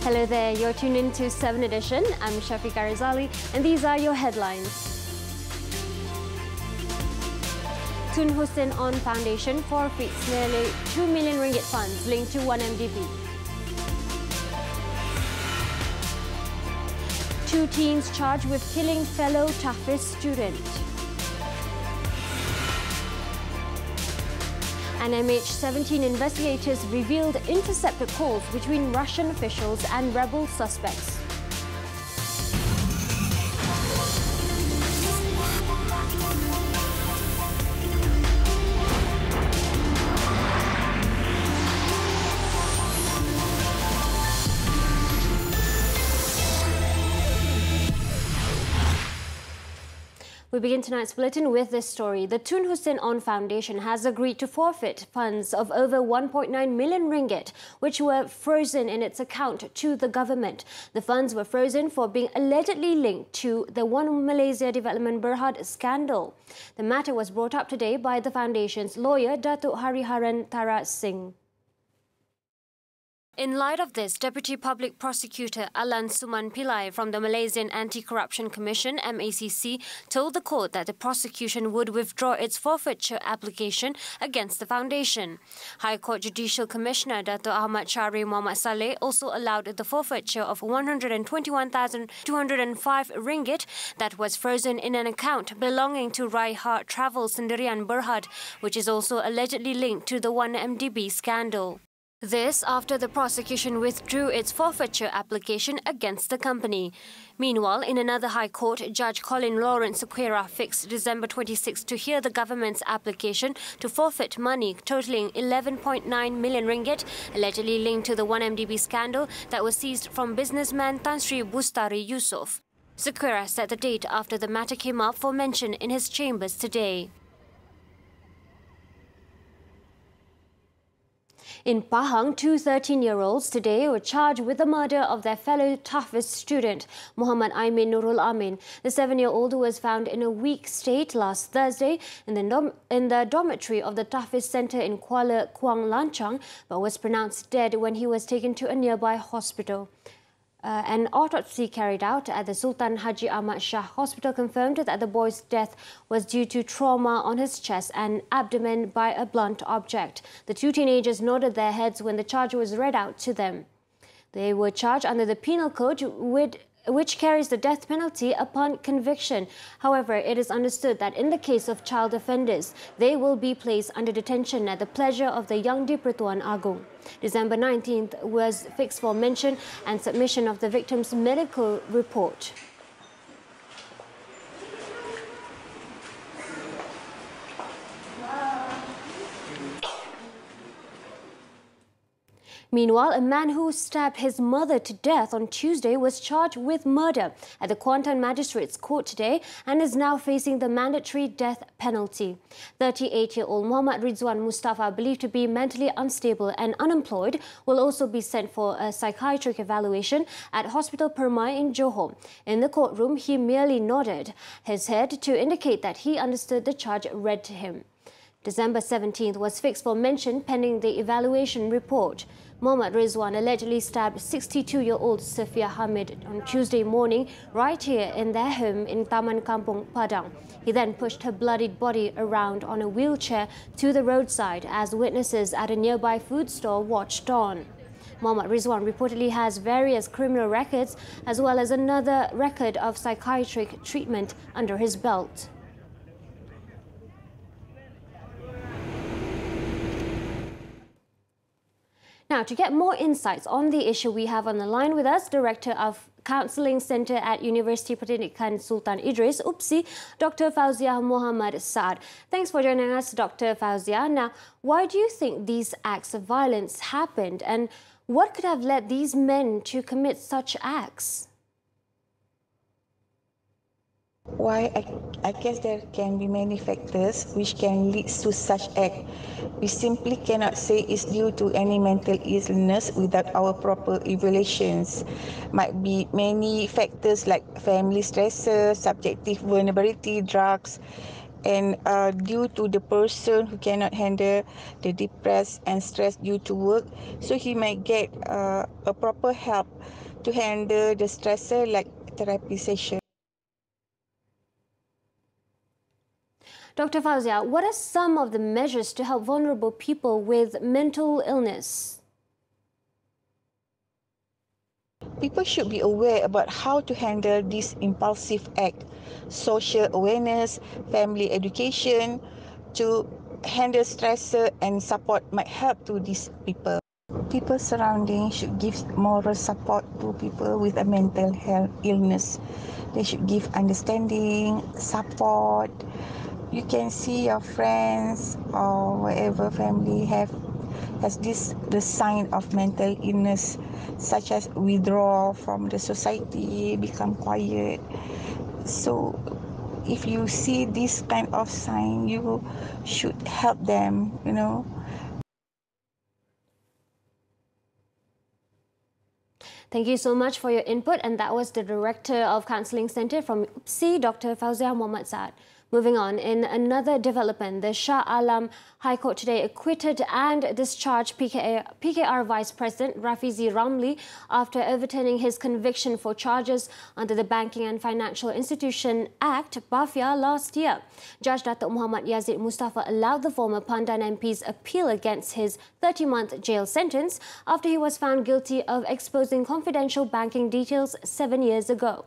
Hello there, you're tuned in to 7Edition. I'm Shafiqa Rizali and these are your headlines. Tun Hussein On Foundation forfeits nearly 2 million ringgit funds linked to 1MDB. 2 teens charged with killing fellow Tahfiz student. And MH17 investigators revealed intercepted calls between Russian officials and rebel suspects. We begin tonight's bulletin with this story. The Tun Hussein On Foundation has agreed to forfeit funds of over 1.9 million ringgit, which were frozen in its account to the government. The funds were frozen for being allegedly linked to the One Malaysia Development Berhad scandal. The matter was brought up today by the foundation's lawyer, Datuk Hariharan Tara Singh. In light of this, Deputy Public Prosecutor Alan Suman Pillai from the Malaysian Anti-Corruption Commission, MACC, told the court that the prosecution would withdraw its forfeiture application against the foundation. High Court Judicial Commissioner Dato' Ahmad Syari Muhammad Saleh also allowed the forfeiture of 121,205 ringgit that was frozen in an account belonging to Raihat Travel Sendirian Berhad, which is also allegedly linked to the 1MDB scandal. This after the prosecution withdrew its forfeiture application against the company. Meanwhile, in another High Court, Judge Colin Lawrence Sequeira fixed December 26 to hear the government's application to forfeit money totaling 11.9 million ringgit, allegedly linked to the 1MDB scandal that was seized from businessman Tan Sri Bustari Yusof. Sequeira set the date after the matter came up for mention in his chambers today. In Pahang, 2 13-year-olds today were charged with the murder of their fellow Tahfiz student, Muhammad Aimin Nurul Amin. The 7-year-old was found in a weak state last Thursday in the dormitory of the Tahfiz Centre in Kuala Kuang Lanchang, but was pronounced dead when he was taken to a nearby hospital. An autopsy carried out at the Sultan Haji Ahmad Shah Hospital confirmed that the boy's death was due to trauma on his chest and abdomen by a blunt object. The 2 teenagers nodded their heads when the charge was read out to them. They were charged under the Penal Code, which carries the death penalty upon conviction. However, it is understood that in the case of child offenders, they will be placed under detention at the pleasure of the Yang di-Pertuan Agong. December 19th was fixed for mention and submission of the victim's medical report. Meanwhile, a man who stabbed his mother to death on Tuesday was charged with murder at the Kuantan Magistrates Court today and is now facing the mandatory death penalty. 38-year-old Muhammad Rizwan Mustafa, believed to be mentally unstable and unemployed, will also be sent for a psychiatric evaluation at Hospital Permai in Johor. In the courtroom, he merely nodded his head to indicate that he understood the charge read to him. December 17th was fixed for mention pending the evaluation report. Muhammad Rizwan allegedly stabbed 62-year-old Safia Hamid on Tuesday morning right here in their home in Taman Kampung, Padang. He then pushed her bloodied body around on a wheelchair to the roadside as witnesses at a nearby food store watched on. Muhammad Rizwan reportedly has various criminal records as well as another record of psychiatric treatment under his belt. Now, to get more insights on the issue, we have on the line with us Director of Counselling Centre at University Pendidikan Sultan Idris, UPSI, Dr. Fauziah Muhammad Saad. Thanks for joining us, Dr. Fauziah. Now, why do you think these acts of violence happened and what could have led these men to commit such acts? Why? I guess there can be many factors which can lead to such act. We simply cannot say it's due to any mental illness without our proper evaluations. Might be many factors like family stresses, subjective vulnerability, drugs, And due to the person who cannot handle the depressed and stressed due to work, so he might get a proper help to handle the stressor like therapy session. Dr. Fauzia, what are some of the measures to help vulnerable people with mental illness? People should be aware about how to handle this impulsive act, social awareness, family education, to handle stressor and support might help to these people. People surrounding should give moral support to people with a mental health illness. They should give understanding, support. You can see your friends or whatever family has the sign of mental illness, such as withdraw from the society, become quiet. So if you see this kind of sign, you should help them, Thank you so much for your input, and that was the Director of Counselling Centre from UPSI, Dr. Fauzia Muhammad Saad. Moving on, in another development, the Shah Alam High Court today acquitted and discharged PKR Vice President Rafizi Ramli after overturning his conviction for charges under the Banking and Financial Institution Act, BAFIA, last year. Judge Datuk Muhammad Yazid Mustafa allowed the former Pandan MP's appeal against his 30-month jail sentence after he was found guilty of exposing confidential banking details 7 years ago.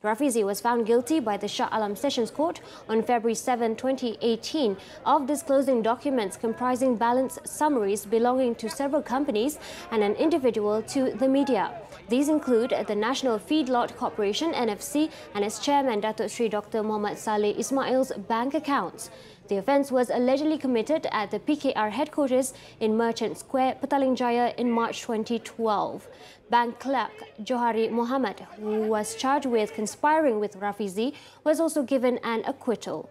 Rafizi was found guilty by the Shah Alam Sessions Court on February 7, 2018 of disclosing documents comprising balance summaries belonging to several companies and an individual to the media. These include the National Feedlot Corporation (NFC) and its chairman Datuk Sri Dr. Muhammad Saleh Ismail's bank accounts. The offence was allegedly committed at the PKR headquarters in Merchant Square, Petaling Jaya in March 2012. Bank clerk Johari Mohammed, who was charged with conspiring with Rafizi, was also given an acquittal.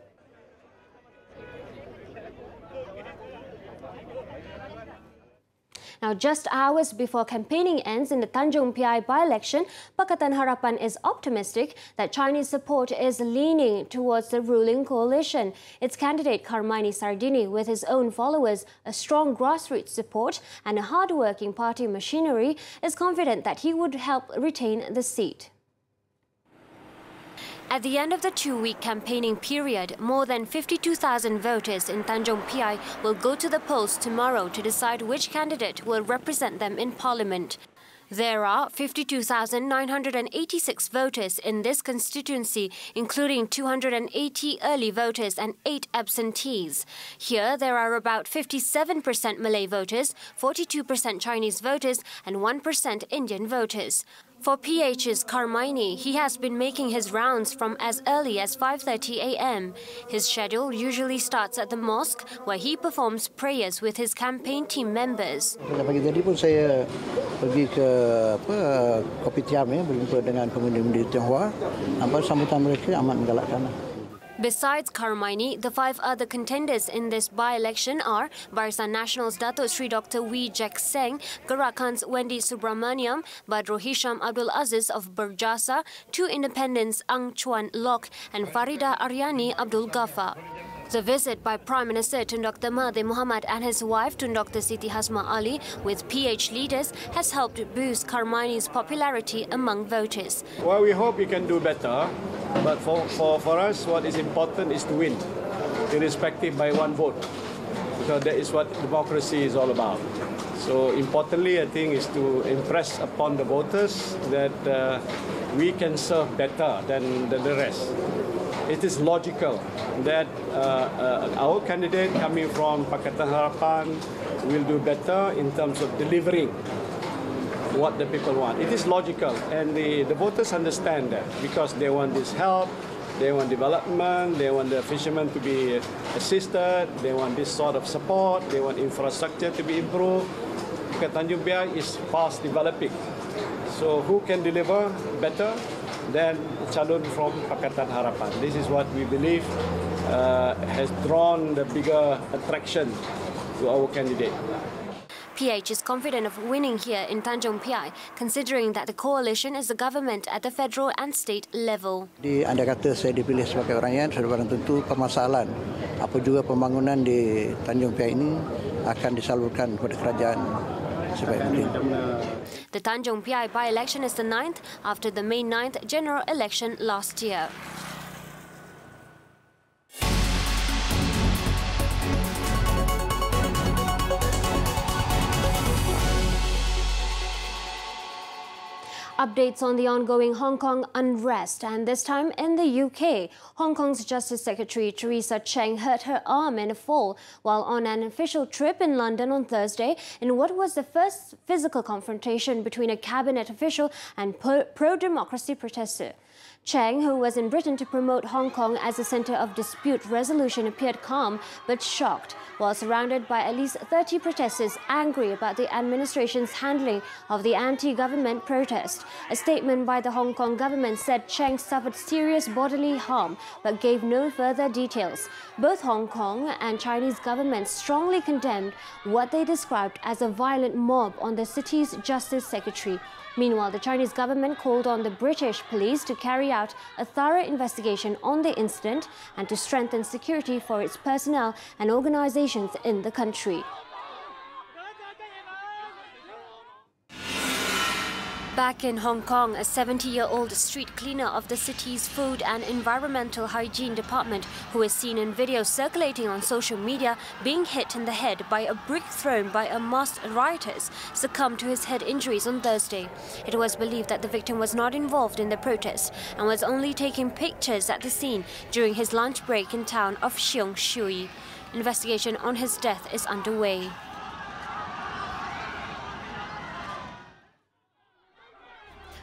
Now, just hours before campaigning ends in the Tanjung Piai by-election, Pakatan Harapan is optimistic that Chinese support is leaning towards the ruling coalition. Its candidate Karmaini Sardini, with his own followers, a strong grassroots support and a hard-working party machinery, is confident that he would help retain the seat. At the end of the two-week campaigning period, more than 52,000 voters in Tanjung Piai will go to the polls tomorrow to decide which candidate will represent them in Parliament. There are 52,986 voters in this constituency, including 280 early voters and 8 absentees. Here, there are about 57% Malay voters, 42% Chinese voters and 1% Indian voters. For PH's Karmaini, he has been making his rounds from as early as 5:30 a.m. His schedule usually starts at the mosque, where he performs prayers with his campaign team members. Pagi tadi pun saya pergi ke Kopitiam berjumpa dengan pengundi-undi Tionghoa. Nampak sambutan mereka amat menggalakkan. Besides Karmaini, the 5 other contenders in this by-election are Barisan Nasional's Datuk Sri Dr. Wee Jack Seng, Gerakan's Wendy Subramaniam, Badro Hisham Abdul Aziz of Berjasa, 2 independents Ang Chuan Lok and Farida Aryani Abdul Ghaffar. The visit by Prime Minister Tun Dr. Mahathir Mohamad and his wife Tun Dr. Siti Hasma Ali with PH leaders has helped boost Karmaini's popularity among voters. Well, we hope we can do better, but for us what is important is to win, irrespective by 1 vote, because that is what democracy is all about. So importantly, I think, is to impress upon the voters that we can serve better than the rest. It is logical that our candidate coming from Pakatan Harapan will do better in terms of delivering what the people want. It is logical, and the voters understand that, because they want this help, they want development, they want the fishermen to be assisted, they want this sort of support, they want infrastructure to be improved. Because Tanjung Piai is fast developing. So who can deliver better than calon from Pakatan Harapan? This is what we believe has drawn the bigger attraction to our candidate. PH is confident of winning here in Tanjung Piai, considering that the coalition is the government at the federal and state level. Anda kata saya dipilih sebagai rakyat, sudah barang tentu permasalahan apa juga pembangunan di Tanjung Piai ini akan disalurkan kepada kerajaan sebaik mungkin. The Tanjung Piai by-election is the 9th after the May 9th general election last year. Updates on the ongoing Hong Kong unrest, and this time in the UK. Hong Kong's Justice Secretary Teresa Cheng hurt her arm in a fall while on an official trip in London on Thursday in what was the first physical confrontation between a cabinet official and pro-democracy protester. Cheng, who was in Britain to promote Hong Kong as a centre of dispute resolution, appeared calm but shocked while surrounded by at least 30 protesters angry about the administration's handling of the anti-government protest. A statement by the Hong Kong government said Cheng suffered serious bodily harm but gave no further details. Both Hong Kong and Chinese governments strongly condemned what they described as a violent mob on the city's Justice Secretary. Meanwhile, the Chinese government called on the British police to carry out a thorough investigation on the incident and to strengthen security for its personnel and organizations in the country. Back in Hong Kong, a 70-year-old street cleaner of the city's Food and Environmental Hygiene Department, who is seen in videos circulating on social media being hit in the head by a brick thrown by a masked rioters, succumbed to his head injuries on Thursday. It was believed that the victim was not involved in the protest and was only taking pictures at the scene during his lunch break in town of Sheung Shui. Investigation on his death is underway.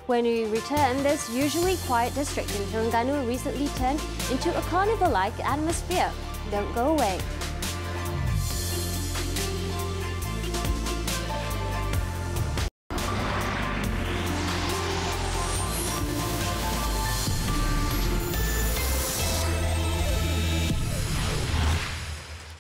When we return, this usually quiet district in Terengganu recently turned into a carnival-like atmosphere. Don't go away.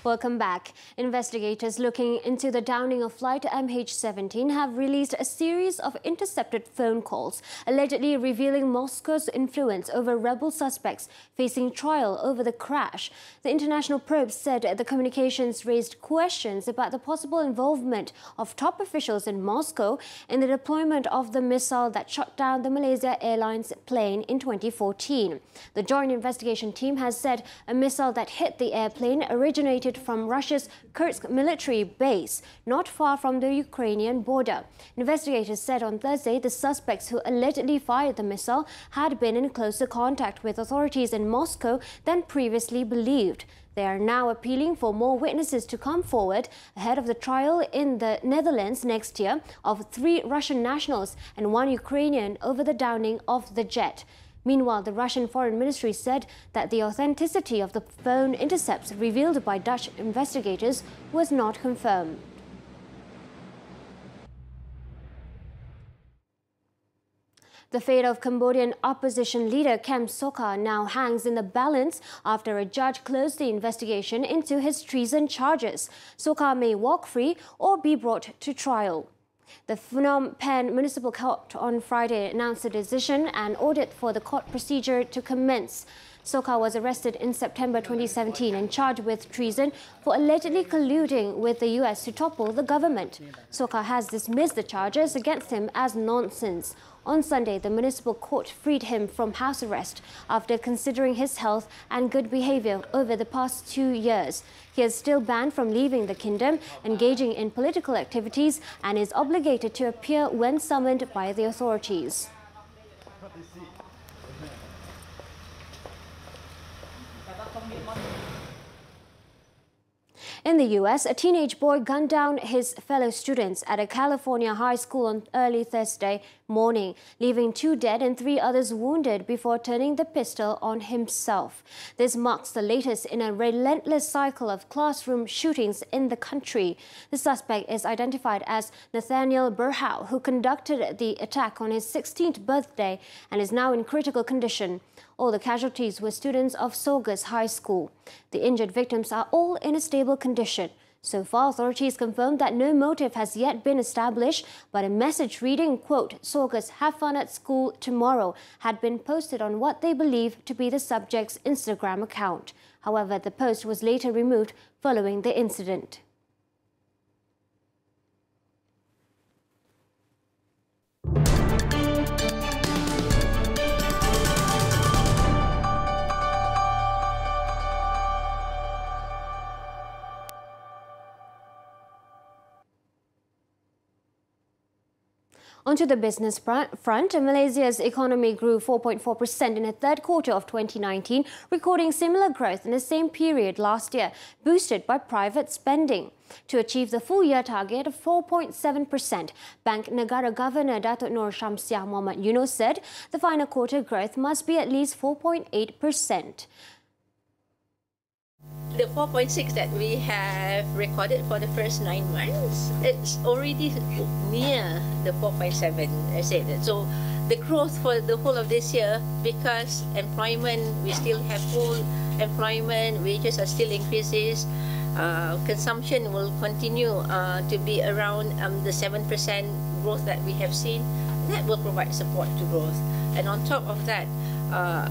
Welcome back. Investigators looking into the downing of flight MH17 have released a series of intercepted phone calls, allegedly revealing Moscow's influence over rebel suspects facing trial over the crash. The international probe said the communications raised questions about the possible involvement of top officials in Moscow in the deployment of the missile that shot down the Malaysia Airlines plane in 2014. The joint investigation team has said a missile that hit the airplane originated from Russia's Kursk military base, not far from the Ukrainian border. Investigators said on Thursday the suspects who allegedly fired the missile had been in closer contact with authorities in Moscow than previously believed. They are now appealing for more witnesses to come forward ahead of the trial in the Netherlands next year of 3 Russian nationals and 1 Ukrainian over the downing of the jet. Meanwhile, the Russian Foreign Ministry said that the authenticity of the phone intercepts revealed by Dutch investigators was not confirmed. The fate of Cambodian opposition leader Kem Sokha now hangs in the balance after a judge closed the investigation into his treason charges. Sokha may walk free or be brought to trial. The Phnom Penh Municipal Court on Friday announced a decision and ordered for the court procedure to commence. Sokha was arrested in September 2017 and charged with treason for allegedly colluding with the US to topple the government. Sokha has dismissed the charges against him as nonsense. On Sunday, the municipal court freed him from house arrest after considering his health and good behavior over the past 2 years. He is still banned from leaving the kingdom, engaging in political activities, and is obligated to appear when summoned by the authorities. In the US, a teenage boy gunned down his fellow students at a California high school on early Thursday morning, leaving 2 dead and 3 others wounded before turning the pistol on himself. This marks the latest in a relentless cycle of classroom shootings in the country. The suspect is identified as Nathaniel Burhow, who conducted the attack on his 16th birthday and is now in critical condition. All the casualties were students of Saugus High School. The injured victims are all in a stable condition. So far, authorities confirmed that no motive has yet been established, but a message reading, quote, "Sorgas, have fun at school tomorrow," had been posted on what they believe to be the subject's Instagram account. However, the post was later removed following the incident. Onto the business front, Malaysia's economy grew 4.4% in the third quarter of 2019, recording similar growth in the same period last year, boosted by private spending. To achieve the full-year target of 4.7%, Bank Negara Governor Datuk Nur Syamsiah Muhammad Yunos said the final quarter growth must be at least 4.8%. The 4.6 that we have recorded for the first 9 months, it's already near the 4.7, I said. So the growth for the whole of this year, because employment, we still have full employment, wages are still increases, consumption will continue to be around the 7% growth that we have seen. That will provide support to growth. And on top of that,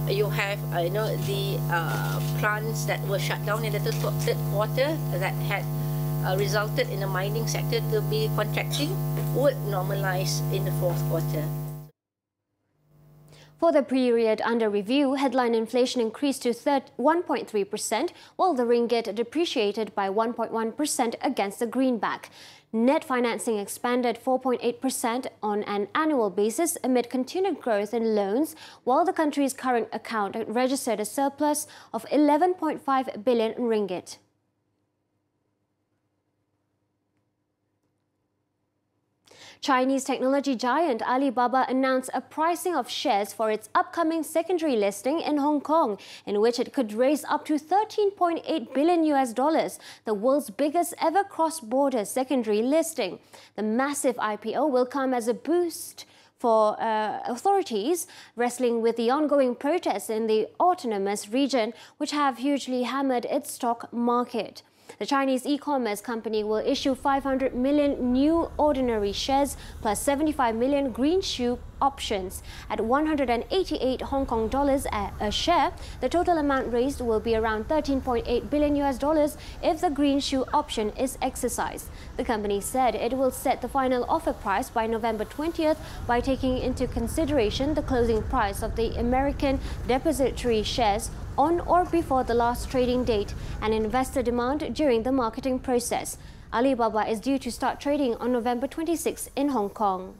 you have the plants that were shut down in the third quarter that had resulted in the mining sector to be contracting would normalize in the fourth quarter. For the period under review, headline inflation increased to 1.3%, while the ringgit depreciated by 1.1% against the greenback. Net financing expanded 4.8% on an annual basis amid continued growth in loans, while the country's current account registered a surplus of 11.5 billion ringgit. Chinese technology giant Alibaba announced a pricing of shares for its upcoming secondary listing in Hong Kong, in which it could raise up to $13.8 billion, the world's biggest ever cross-border secondary listing. The massive IPO will come as a boost for authorities wrestling with the ongoing protests in the autonomous region, which have hugely hammered its stock market. The Chinese e-commerce company will issue 500 million new ordinary shares plus 75 million green shoe options at 188 Hong Kong dollars a share. The total amount raised will be around $13.8 billion if the green shoe option is exercised. The company said it will set the final offer price by November 20th by taking into consideration the closing price of the American depository shares on or before the last trading date and investor demand during the marketing process. Alibaba is due to start trading on November 26 in Hong Kong.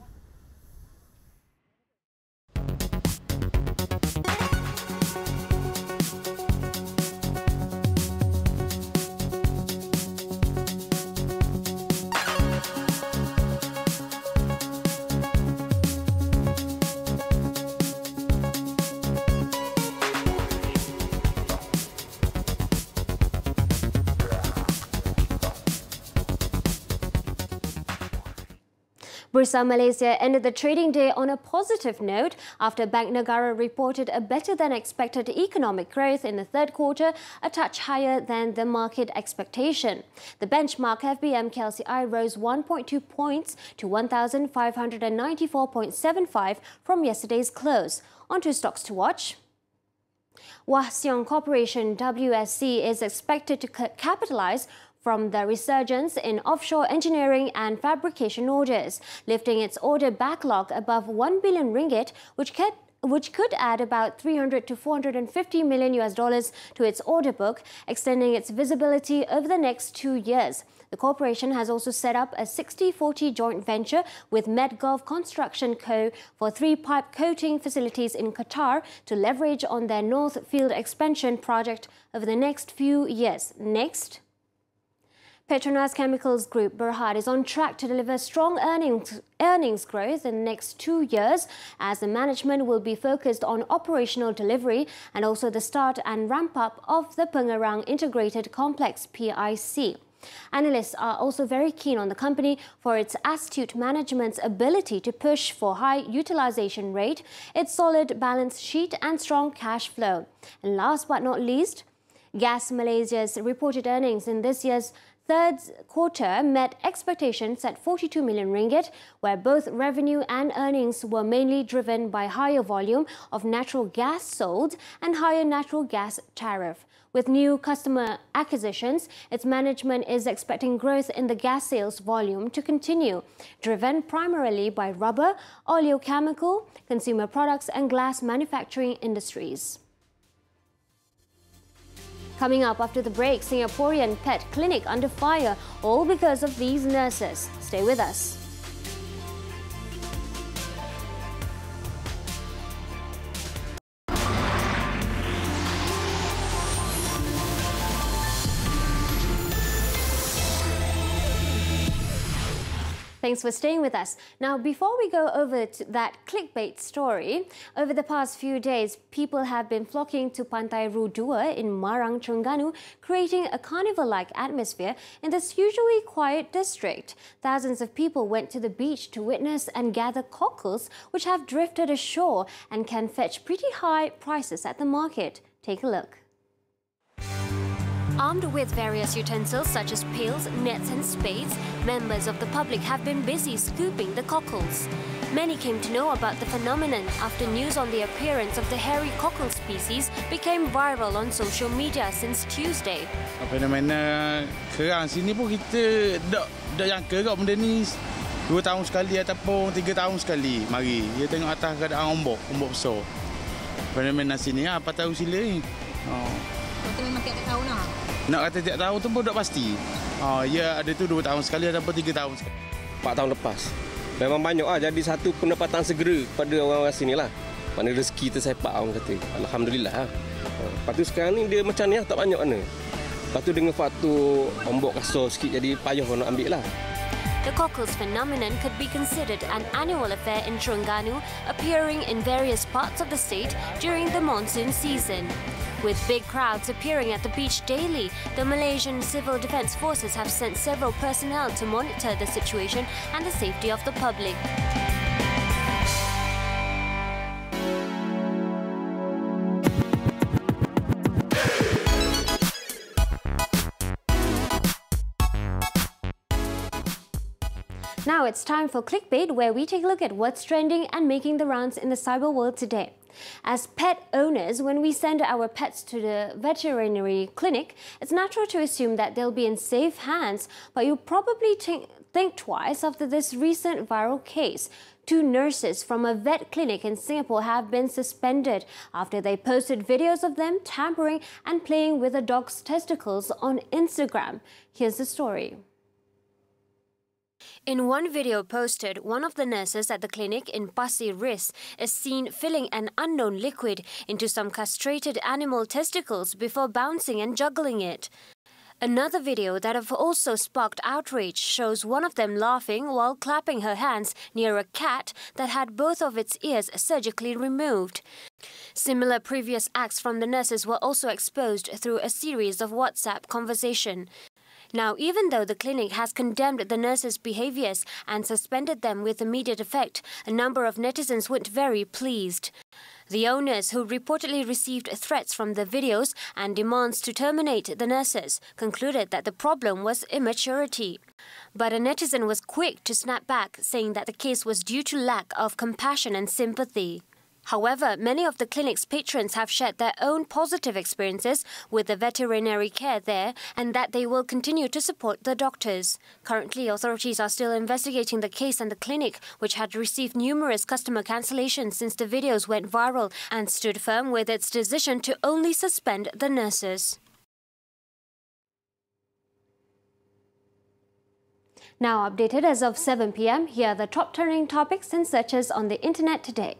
Bursa Malaysia ended the trading day on a positive note after Bank Negara reported a better-than-expected economic growth in the third quarter, a touch higher than the market expectation. The benchmark FBM KLCI rose 1.2 points to 1,594.75 from yesterday's close. On to stocks to watch. Wah Siong Corporation WSC is expected to capitalize from the resurgence in offshore engineering and fabrication orders, lifting its order backlog above 1 billion ringgit, which could add about $300 to $450 million to its order book, extending its visibility over the next 2 years. The corporation has also set up a 60-40 joint venture with Medgolf Construction Co. for 3 pipe coating facilities in Qatar to leverage on their North Field expansion project over the next few years. Next. Petronas Chemicals Group Berhad is on track to deliver strong earnings growth in the next 2 years, as the management will be focused on operational delivery and also the start and ramp up of the Pengerang Integrated Complex PIC. Analysts are also very keen on the company for its astute management's ability to push for high utilization rate, its solid balance sheet and strong cash flow. And last but not least, Gas Malaysia's reported earnings in this year's third quarter met expectations at 42 million ringgit, where both revenue and earnings were mainly driven by higher volume of natural gas sold and higher natural gas tariff. With new customer acquisitions, its management is expecting growth in the gas sales volume to continue, driven primarily by rubber, oleochemical, consumer products and glass manufacturing industries. Coming up after the break, Singaporean pet clinic under fire, all because of these nurses. Stay with us. Thanks for staying with us. Now, before we go over to that clickbait story, over the past few days, people have been flocking to Pantai Rudua in Marang, Terengganu, creating a carnival-like atmosphere in this usually quiet district. Thousands of people went to the beach to witness and gather cockles, which have drifted ashore and can fetch pretty high prices at the market. Take a look. Armed with various utensils such as pails, nets and spades, members of the public have been busy scooping the cockles. Many came to know about the phenomenon after news on the appearance of the hairy cockle species became viral on social media since Tuesday. Fenomena kerang sini pun kita dak jangka kat benda ni 2 tahun sekali ataupun 3 tahun sekali mari. Dia tengok atas keadaan ombak besar. Fenomena sini apa tahu sila ni. Kita memang tiap tahun lah. Nak kata tiap tahun tu pun tak pasti. Ya ada tu 2 tahun sekali ataupun 3 tahun sekali. 4 tahun lepas. Memang banyak jadi satu pendapatan segera pada orang-orang sini lah. Mana rezeki tersepak orang kata. Alhamdulillah. Lepas tu sekarang ni dia macam ni lah, tak banyak mana. Lepas tu dengan faktor ombak kasar sikit jadi payah orang nak ambil lah. The cockles phenomenon could be considered an annual affair in Terengganu, appearing in various parts of the state during the monsoon season. With big crowds appearing at the beach daily, the Malaysian Civil Defence Forces have sent several personnel to monitor the situation and the safety of the public. Now it's time for Clickbait, where we take a look at what's trending and making the rounds in the cyber world today. As pet owners, when we send our pets to the veterinary clinic, it's natural to assume that they'll be in safe hands, but you'll probably think twice after this recent viral case. 2 nurses from a vet clinic in Singapore have been suspended after they posted videos of them tampering and playing with a dog's testicles on Instagram. Here's the story. In one video posted, one of the nurses at the clinic in Pasir Ris is seen filling an unknown liquid into some castrated animal testicles before bouncing and juggling it. Another video that have also sparked outrage shows one of them laughing while clapping her hands near a cat that had both of its ears surgically removed. Similar previous acts from the nurses were also exposed through a series of WhatsApp conversations. Now, even though the clinic has condemned the nurses' behaviours and suspended them with immediate effect, a number of netizens weren't very pleased. The owners, who reportedly received threats from the videos and demands to terminate the nurses, concluded that the problem was immaturity. But a netizen was quick to snap back, saying that the case was due to lack of compassion and sympathy. However, many of the clinic's patrons have shared their own positive experiences with the veterinary care there and that they will continue to support the doctors. Currently, authorities are still investigating the case and the clinic, which had received numerous customer cancellations since the videos went viral and stood firm with its decision to only suspend the nurses. Now updated as of 7 p.m, here are the top trending topics and searches on the internet today.